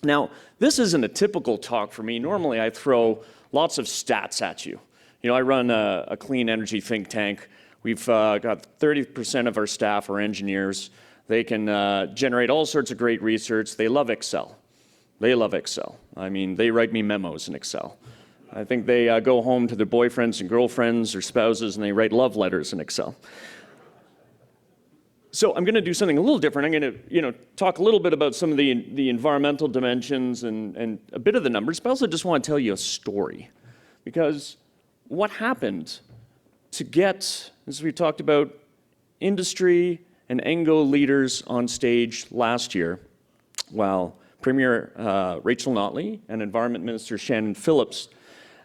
Now, this isn't a typical talk for me. Normally, I throw lots of stats at you. You know, I run a clean energy think tank. We've got 30% of our staff are engineers. They can generate all sorts of great research. They love Excel. They love Excel. I mean, they write me memos in Excel. I think they go home to their boyfriends and girlfriends or spouses and they write love letters in Excel. So I'm going to do something a little different. I'm going to, talk a little bit about some of the environmental dimensions and a bit of the numbers, but I also just want to tell you a story. Because what happened to get, as we talked about, industry and ENGO leaders on stage last year, while Premier Rachel Notley and Environment Minister Shannon Phillips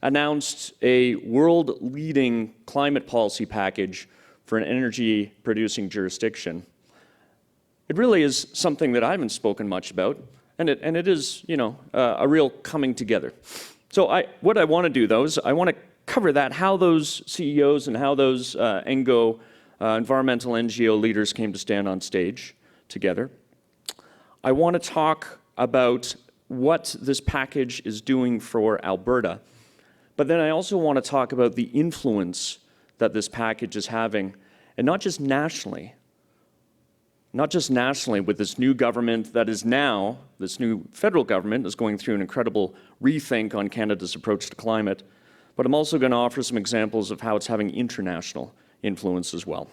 announced a world-leading climate policy package for an energy-producing jurisdiction. It really is something that I haven't spoken much about, and it is, a real coming together. So what I want to do, though, is I want to cover that, how those CEOs and how those ENGO, environmental NGO leaders came to stand on stage together. I want to talk about what this package is doing for Alberta, but then I also want to talk about the influence that this package is having, and not just nationally with this new government that is now, this new federal government is going through an incredible rethink on Canada's approach to climate, but I'm also going to offer some examples of how it's having international influence as well.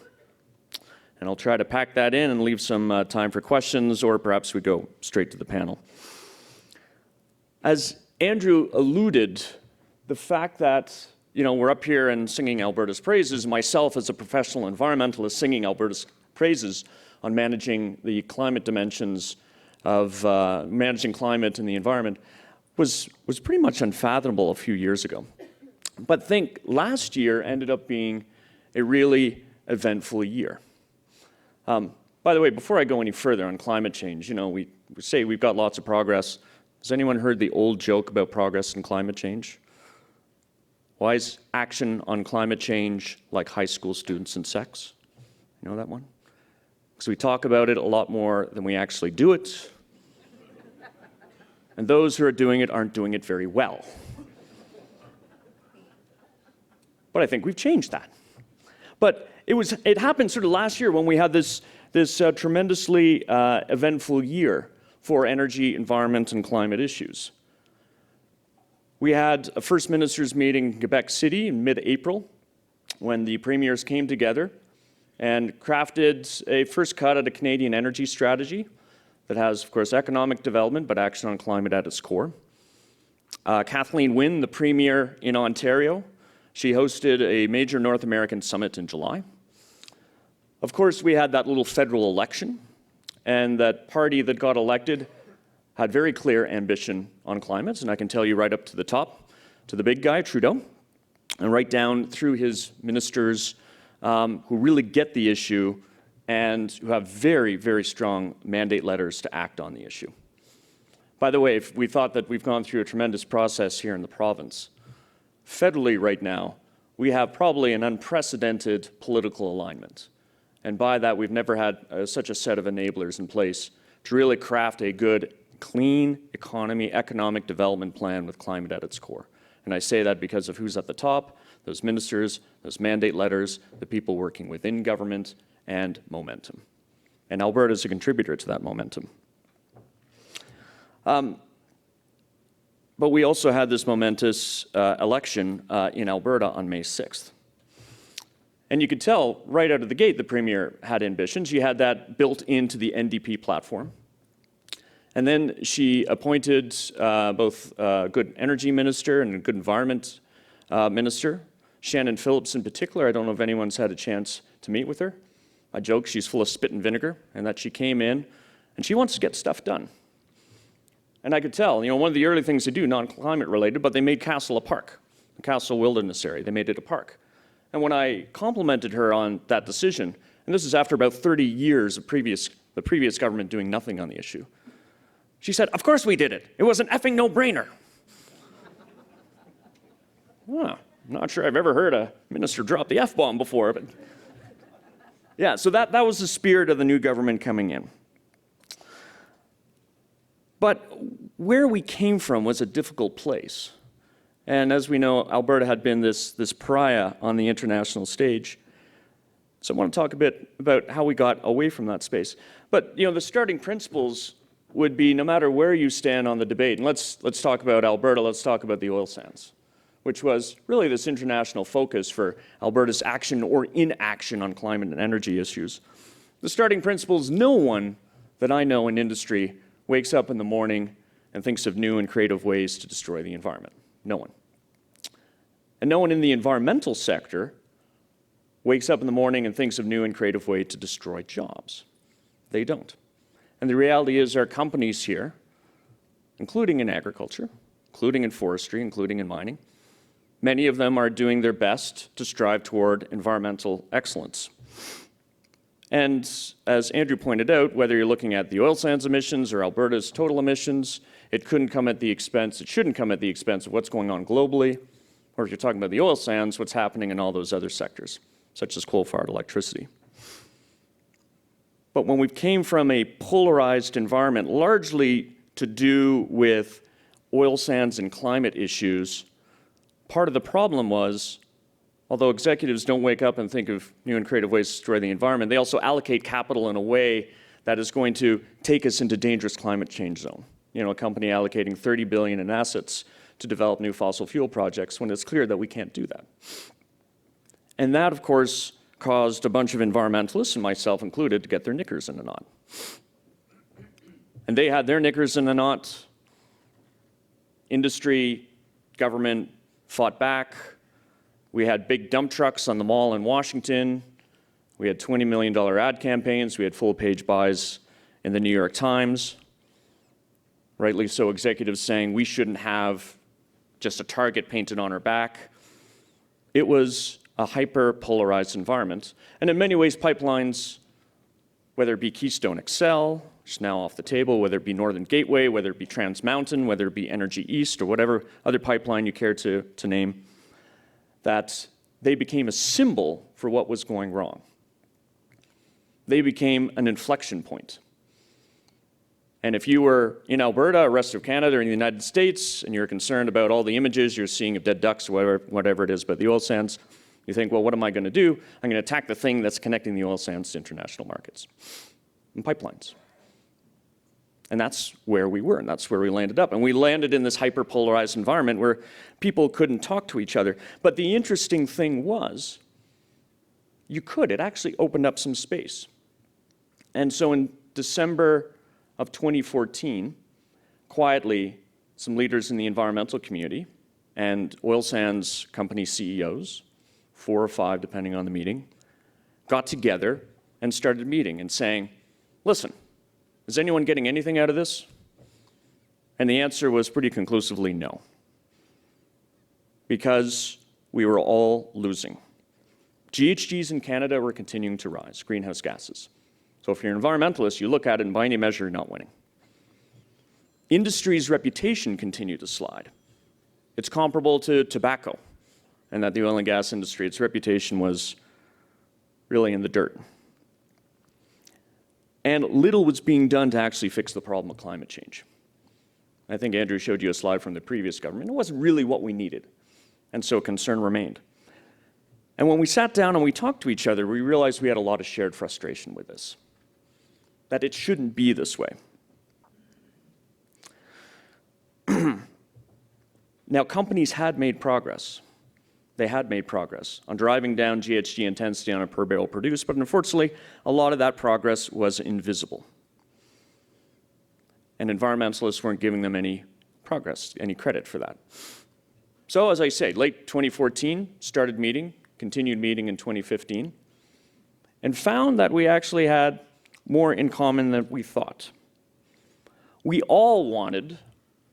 And I'll try to pack that in and leave some time for questions, or perhaps we go straight to the panel. As Andrew alluded, the fact that we're up here and singing Alberta's praises, myself as a professional environmentalist singing Alberta's praises on managing the climate dimensions of managing climate and the environment was pretty much unfathomable a few years ago. But think last year ended up being a really eventful year. By the way, before I go any further on climate change, we say we've got lots of progress. Has anyone heard the old joke about progress in climate change? Why is action on climate change like high school students and sex? You know that one? Because we talk about it a lot more than we actually do it. And those who are doing it aren't doing it very well. But I think we've changed that. But it happened sort of last year when we had this tremendously eventful year for energy, environment, and climate issues. We had a First Ministers meeting in Quebec City in mid-April when the premiers came together and crafted a first cut at a Canadian energy strategy that has, of course, economic development, but action on climate at its core. Kathleen Wynne, the premier in Ontario, she hosted a major North American summit in July. Of course, we had that little federal election, and that party that got elected had very clear ambition on climate, and I can tell you right up to the top, to the big guy, Trudeau, and right down through his ministers who really get the issue and who have very, very strong mandate letters to act on the issue. By the way, if we thought that we've gone through a tremendous process here in the province, federally right now, we have probably an unprecedented political alignment. And by that, we've never had such a set of enablers in place to really craft a good, clean economy, economic development plan with climate at its core. And I say that because of who's at the top, those ministers, those mandate letters, the people working within government, and momentum. And Alberta is a contributor to that momentum. But we also had this momentous election in Alberta on May 6th. And you could tell right out of the gate the Premier had ambitions. She had that built into the NDP platform. And then she appointed both a good energy minister and a good environment minister, Shannon Phillips in particular. I don't know if anyone's had a chance to meet with her. I joke she's full of spit and vinegar, and that she came in and she wants to get stuff done. And I could tell, one of the early things they do, non-climate related, but they made Castle a park, the Castle Wilderness Area. They made it a park. And when I complimented her on that decision, and this is after about 30 years of the previous government doing nothing on the issue, she said, "Of course we did it. It was an effing no-brainer." I'm not sure I've ever heard a minister drop the F-bomb before, but yeah, so that was the spirit of the new government coming in. But where we came from was a difficult place. And as we know, Alberta had been this pariah on the international stage. So I want to talk a bit about how we got away from that space. But the starting principles would be no matter where you stand on the debate, and let's talk about Alberta, let's talk about the oil sands, which was really this international focus for Alberta's action or inaction on climate and energy issues. The starting principles, no one that I know in industry wakes up in the morning and thinks of new and creative ways to destroy the environment. No one. And no one in the environmental sector wakes up in the morning and thinks of new and creative ways to destroy jobs. They don't. And the reality is our companies here, including in agriculture, including in forestry, including in mining, many of them are doing their best to strive toward environmental excellence. And as Andrew pointed out, whether you're looking at the oil sands emissions or Alberta's total emissions, it shouldn't come at the expense of what's going on globally, or if you're talking about the oil sands, what's happening in all those other sectors, such as coal-fired electricity. But when we came from a polarized environment, largely to do with oil sands and climate issues, part of the problem was, although executives don't wake up and think of new and creative ways to destroy the environment, they also allocate capital in a way that is going to take us into dangerous climate change zone. A company allocating $30 billion in assets to develop new fossil fuel projects when it's clear that we can't do that. And that, of course, caused a bunch of environmentalists, and myself included, to get their knickers in a knot. And they had their knickers in a knot. Industry, government fought back. We had big dump trucks on the mall in Washington. We had $20 million ad campaigns. We had full-page buys in the New York Times. Rightly so, executives saying we shouldn't have just a target painted on our back. It was a hyper-polarized environment. And in many ways, pipelines, whether it be Keystone XL, which is now off the table, whether it be Northern Gateway, whether it be Trans Mountain, whether it be Energy East, or whatever other pipeline you care to name, that they became a symbol for what was going wrong. They became an inflection point. And if you were in Alberta, or rest of Canada, or in the United States, and you're concerned about all the images you're seeing of dead ducks, or whatever it is about the oil sands, you think, well, what am I going to do? I'm going to attack the thing that's connecting the oil sands to international markets and pipelines. And that's where we were, and that's where we landed up. And we landed in this hyper-polarized environment where people couldn't talk to each other. But the interesting thing was, you could. It actually opened up some space. And so in December of 2014, quietly, some leaders in the environmental community and oil sands company CEOs, 4 or 5 depending on the meeting, got together and started meeting and saying, listen, is anyone getting anything out of this? And the answer was pretty conclusively no. Because we were all losing. GHGs in Canada were continuing to rise, greenhouse gases. So if you're an environmentalist, you look at it and by any measure, you're not winning. Industry's reputation continued to slide. It's comparable to tobacco, and that the oil and gas industry, its reputation was really in the dirt. And little was being done to actually fix the problem of climate change. I think Andrew showed you a slide from the previous government. It wasn't really what we needed, and so concern remained. And when we sat down and we talked to each other, we realized we had a lot of shared frustration with this, that it shouldn't be this way. Now, companies had made progress. They had made progress on driving down GHG intensity on a per barrel produced, but unfortunately, a lot of that progress was invisible. And environmentalists weren't giving them any progress, any credit for that. So, as I say, late 2014, started meeting, continued meeting in 2015, and found that we actually had more in common than we thought. We all wanted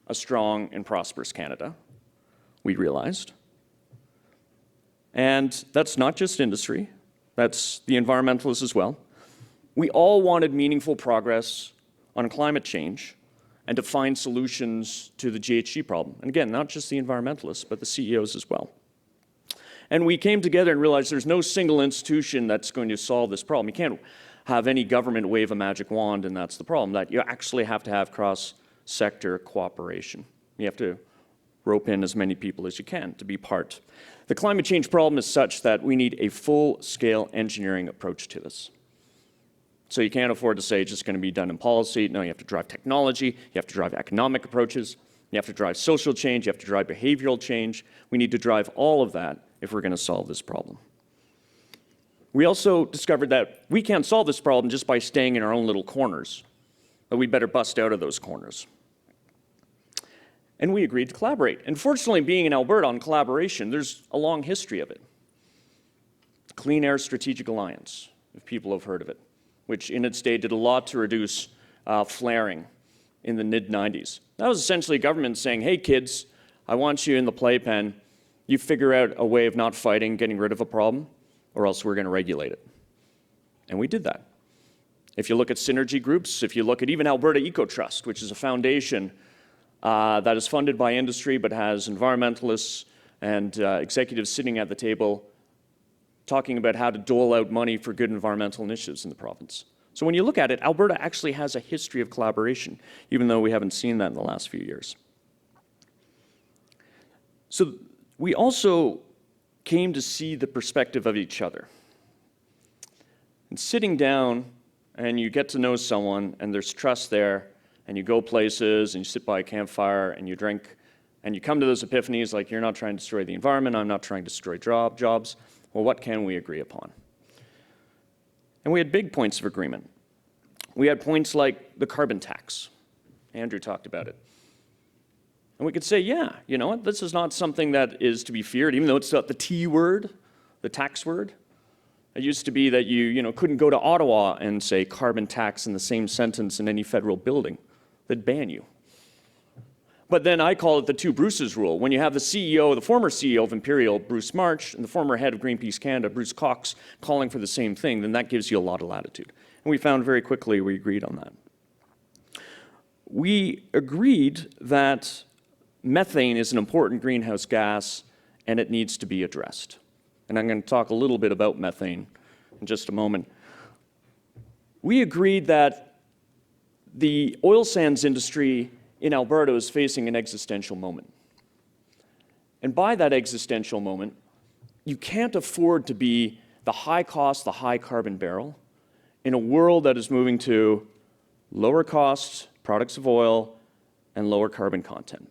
a strong and prosperous Canada, we realized. And that's not just industry, that's the environmentalists as well. We all wanted meaningful progress on climate change and to find solutions to the GHG problem. And again, not just the environmentalists, but the CEOs as well. And we came together and realized there's no single institution that's going to solve this problem. You can't have any government wave a magic wand and that's the problem, that you actually have to have sector cooperation. You have to rope in as many people as you can to be part. The climate change problem is such that we need a full-scale engineering approach to this. So you can't afford to say it's just going to be done in policy. No, you have to drive technology, you have to drive economic approaches, you have to drive social change, you have to drive behavioral change. We need to drive all of that if we're going to solve this problem. We also discovered that we can't solve this problem just by staying in our own little corners, but we better bust out of those corners. And we agreed to collaborate. And fortunately, being in Alberta on collaboration, there's a long history of it. The Clean Air Strategic Alliance, if people have heard of it, which in its day did a lot to reduce flaring in the mid-90s. That was essentially government saying, hey kids, I want you in the playpen. You figure out a way of not fighting, getting rid of a problem, or else we're going to regulate it. And we did that. If you look at synergy groups, if you look at even Alberta Eco Trust, which is a foundation that is funded by industry but has environmentalists and executives sitting at the table talking about how to dole out money for good environmental initiatives in the province. So when you look at it, Alberta actually has a history of collaboration, even though we haven't seen that in the last few years. So we also came to see the perspective of each other. And sitting down and you get to know someone and there's trust there, and you go places and you sit by a campfire and you drink and you come to those epiphanies like you're not trying to destroy the environment, I'm not trying to destroy jobs. Well, what can we agree upon? And we had big points of agreement. We had points like the carbon tax. Andrew talked about it. And we could say, yeah, you know what, this is not something that is to be feared, even though it's not the T word, the tax word. It used to be that you couldn't go to Ottawa and say carbon tax in the same sentence in any federal building. They'd ban you. But then I call it the two Bruces rule. When you have the CEO, the former CEO of Imperial, Bruce March, and the former head of Greenpeace Canada, Bruce Cox, calling for the same thing, then that gives you a lot of latitude. And we found very quickly we agreed on that. We agreed that methane is an important greenhouse gas and it needs to be addressed. And I'm going to talk a little bit about methane in just a moment. We agreed that the oil sands industry in Alberta is facing an existential moment. And by that existential moment, you can't afford to be the high cost, the high carbon barrel in a world that is moving to lower cost products of oil and lower carbon content.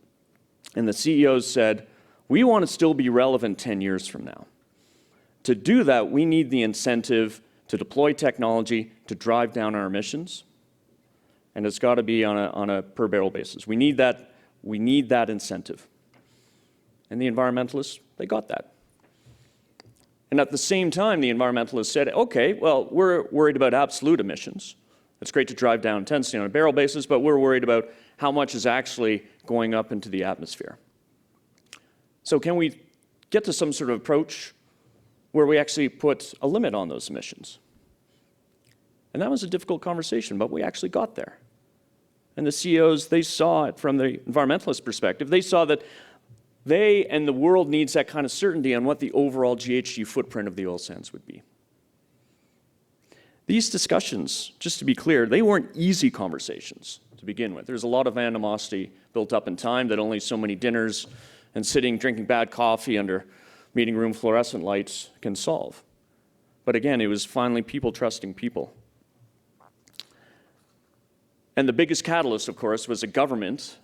And the CEOs said, we want to still be relevant 10 years from now. To do that, we need the incentive to deploy technology to drive down our emissions. And it's got to be on a per barrel basis. We need that incentive. And the environmentalists, they got that. And at the same time, the environmentalists said, okay, well, we're worried about absolute emissions. It's great to drive down intensity on a barrel basis, but we're worried about how much is actually going up into the atmosphere. So can we get to some sort of approach where we actually put a limit on those emissions? And that was a difficult conversation, but we actually got there. And the CEOs, they saw it from the environmentalist perspective. They saw that they and the world needs that kind of certainty on what the overall GHG footprint of the oil sands would be. These discussions, just to be clear, they weren't easy conversations to begin with. There's a lot of animosity built up in time that only so many dinners and sitting drinking bad coffee under meeting room fluorescent lights can solve. But again, it was finally people trusting people. And the biggest catalyst, of course, was a government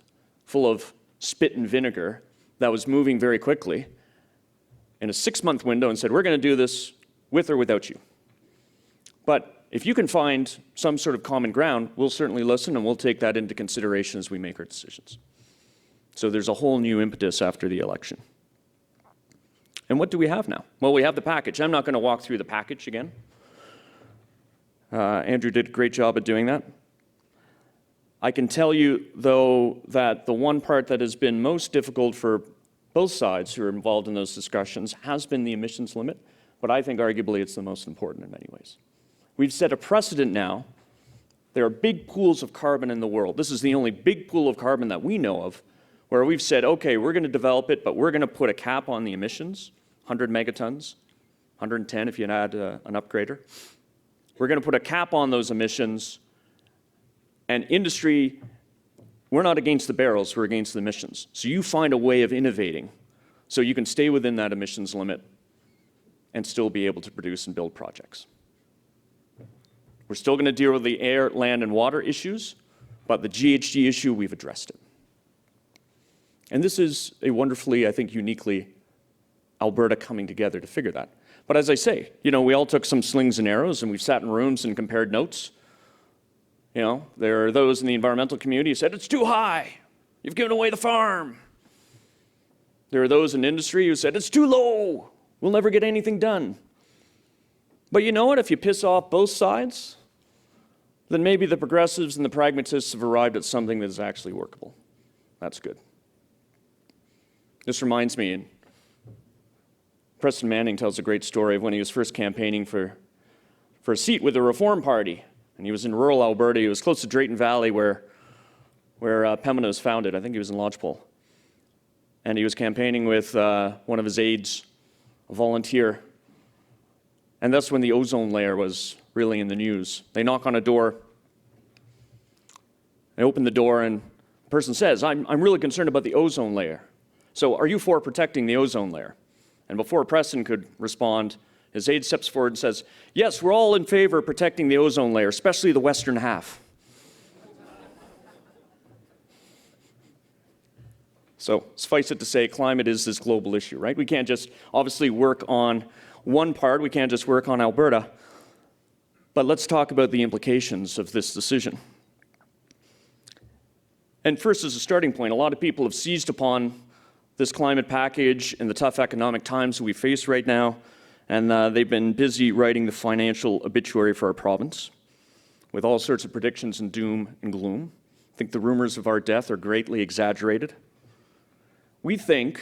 full of spit and vinegar that was moving very quickly in a 6-month window and said, we're going to do this with or without you. But if you can find some sort of common ground, we'll certainly listen and we'll take that into consideration as we make our decisions. So there's a whole new impetus after the election. And what do we have now? Well, we have the package. I'm not going to walk through the package again. Andrew did a great job at doing that. I can tell you, though, that the one part that has been most difficult for both sides who are involved in those discussions has been the emissions limit, but I think arguably it's the most important in many ways. We've set a precedent now. There are big pools of carbon in the world. This is the only big pool of carbon that we know of where we've said, okay, we're going to develop it, but we're going to put a cap on the emissions, 100 megatons, 110 if you add an upgrader. We're going to put a cap on those emissions, and industry We're not against the barrels, we're against the emissions. So you find a way of innovating so you can stay within that emissions limit and still be able to produce and build projects. We're still going to deal with the air, land, and water issues, but the GHG issue, we've addressed it. And this is a wonderfully, I think, uniquely Alberta coming together to figure that. But as I say, we all took some slings and arrows and we've sat in rooms and compared notes. There are those in the environmental community who said, it's too high. You've given away the farm. There are those in industry who said, it's too low. We'll never get anything done. But you know what? If you piss off both sides, then maybe the progressives and the pragmatists have arrived at something that is actually workable. That's good. This reminds me, and Preston Manning tells a great story of when he was first campaigning for a seat with the Reform Party. And he was in rural Alberta. He was close to Drayton Valley where Pembina was founded. I think he was in Lodgepole. And he was campaigning with one of his aides, a volunteer. And that's when the ozone layer was really in the news. They knock on a door. They open the door and the person says, I'm really concerned about the ozone layer. So are you for protecting the ozone layer? And before Preston could respond, his aide steps forward and says, yes, we're all in favor of protecting the ozone layer, especially the western half. So suffice it to say, climate is this global issue, right? We can't just obviously work on one part. We can't just work on Alberta. But let's talk about the implications of this decision. And first, as a starting point, a lot of people have seized upon this climate package in the tough economic times we face right now, and they've been busy writing the financial obituary for our province with all sorts of predictions and doom and gloom. I think the rumors of our death are greatly exaggerated. We think,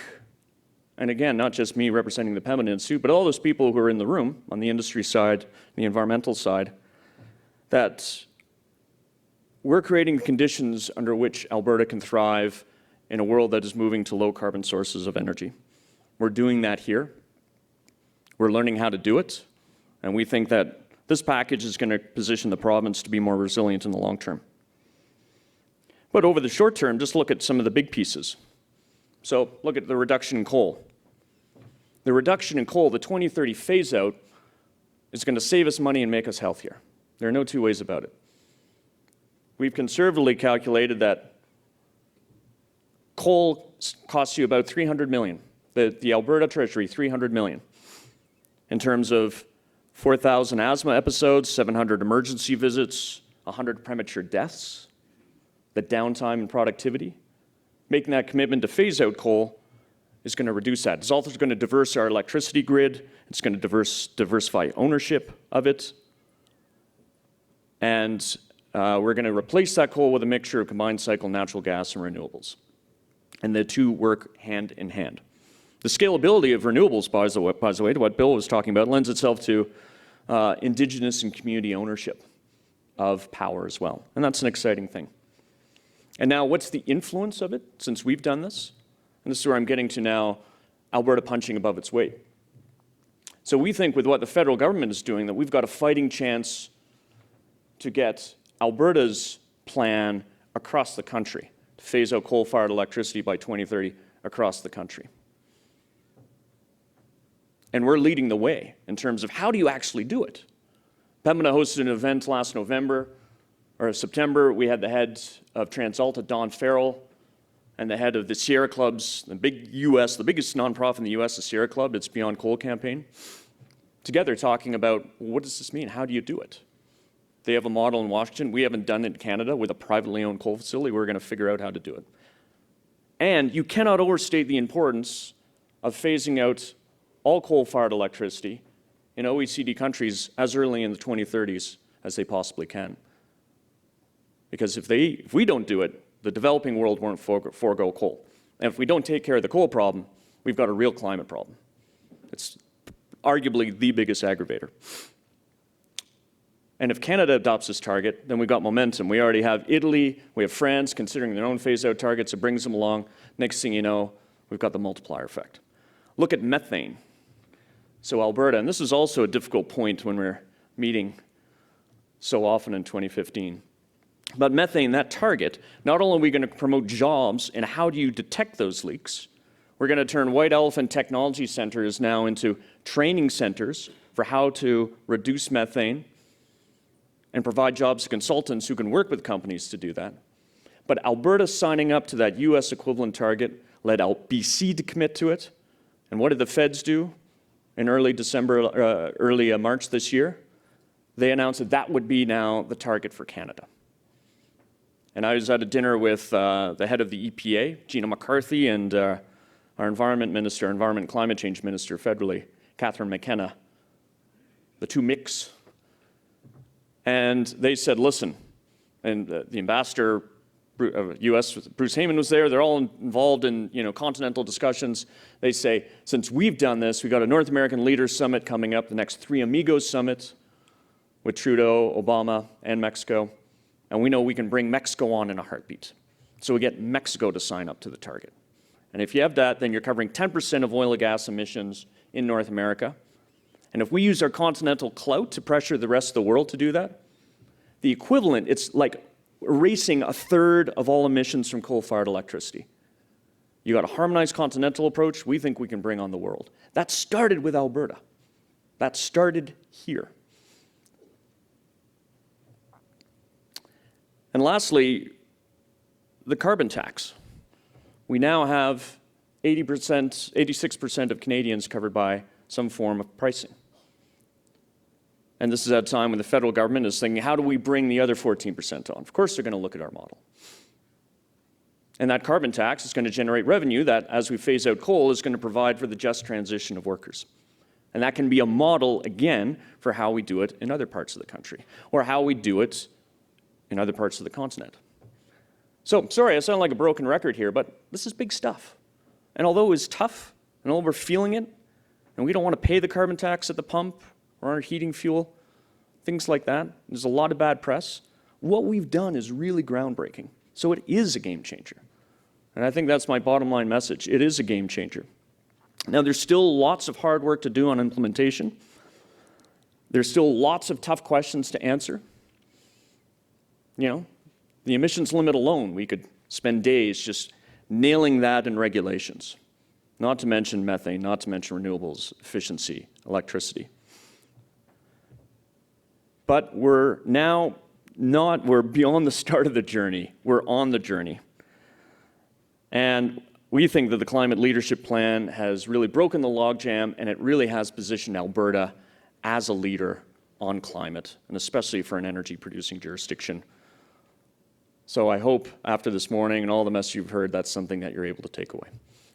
and again, not just me representing the Pembina Institute, but all those people who are in the room on the industry side, the environmental side, that we're creating conditions under which Alberta can thrive in a world that is moving to low-carbon sources of energy. We're doing that here. We're learning how to do it, and we think that this package is going to position the province to be more resilient in the long term. But over the short term, just look at some of the big pieces. So look at the reduction in coal. The reduction in coal, the 2030 phase-out, is going to save us money and make us healthier. There are no two ways about it. We've conservatively calculated that coal costs you about $300 million. The Alberta Treasury, $300 million. In terms of 4,000 asthma episodes, 700 emergency visits, 100 premature deaths, the downtime and productivity. Making that commitment to phase out coal is going to reduce that. It's also going to diversify our electricity grid. It's going to diversify ownership of it. And we're going to replace that coal with a mixture of combined cycle natural gas and renewables. And the two work hand in hand. The scalability of renewables, by the way, to what Bill was talking about, lends itself to Indigenous and community ownership of power as well. And that's an exciting thing. And now, what's the influence of it since we've done this? And this is where I'm getting to now, Alberta punching above its weight. So we think with what the federal government is doing that we've got a fighting chance to get Alberta's plan across the country, to phase out coal-fired electricity by 2030 across the country. And we're leading the way in terms of how do you actually do it? Pembina hosted an event last September. We had the head of TransAlta, Don Farrell, and the head of the Sierra Club's, the biggest nonprofit in the US, the Sierra Club, its Beyond Coal campaign, together talking about, well, what does this mean? How do you do it? They have a model in Washington. We haven't done it in Canada with a privately owned coal facility. We're going to figure out how to do it. And you cannot overstate the importance of phasing out all coal-fired electricity in OECD countries as early in the 2030s as they possibly can. Because if we don't do it, the developing world won't forego coal. And if we don't take care of the coal problem, we've got a real climate problem. It's arguably the biggest aggravator. And if Canada adopts this target, then we've got momentum. We already have Italy, we have France considering their own phase-out targets. It brings them along. Next thing you know, we've got the multiplier effect. Look at methane. So Alberta, and this is also a difficult point when we're meeting so often in 2015. But methane, that target, not only are we going to promote jobs and how do you detect those leaks, we're going to turn White Elephant Technology Centers now into training centers for how to reduce methane and provide jobs to consultants who can work with companies to do that. But Alberta signing up to that US equivalent target led BC to commit to it. And what did the feds do in early March this year? They announced that that would be now the target for Canada. And I was at a dinner with the head of the EPA, Gina McCarthy, and our Environment and Climate Change Minister federally, Catherine McKenna, the two Micks. And they said, listen, and the ambassador of US, Bruce Heyman, was there. They're all involved in continental discussions. They say, since we've done this, we've got a North American Leaders Summit coming up, the next Thre Amigos Summit with Trudeau, Obama, and Mexico. And we know we can bring Mexico on in a heartbeat. So we get Mexico to sign up to the target. And if you have that, then you're covering 10% of oil and gas emissions in North America. And if we use our continental clout to pressure the rest of the world to do that, the equivalent, it's like erasing a third of all emissions from coal-fired electricity. You got a harmonized continental approach we think we can bring on the world. That started with Alberta. That started here. And lastly, the carbon tax. We now have 86% of Canadians covered by some form of pricing. And this is at a time when the federal government is thinking, how do we bring the other 14% on? Of course, they're going to look at our model. And that carbon tax is going to generate revenue that, as we phase out coal, is going to provide for the just transition of workers. And that can be a model, again, for how we do it in other parts of the country, or how we do it in other parts of the continent. So, sorry, I sound like a broken record here, but this is big stuff. And although it's tough, and although we're feeling it, and we don't want to pay the carbon tax at the pump, or our heating fuel, things like that, there's a lot of bad press, what we've done is really groundbreaking. So it is a game changer. And I think that's my bottom line message. It is a game changer. Now, there's still lots of hard work to do on implementation. There's still lots of tough questions to answer. The emissions limit alone, we could spend days just nailing that in regulations. Not to mention methane, not to mention renewables, efficiency, electricity. But we're beyond the start of the journey. We're on the journey. And we think that the Climate Leadership Plan has really broken the logjam, and it really has positioned Alberta as a leader on climate, and especially for an energy-producing jurisdiction. So I hope after this morning and all the mess you've heard, that's something that you're able to take away.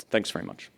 Thanks very much.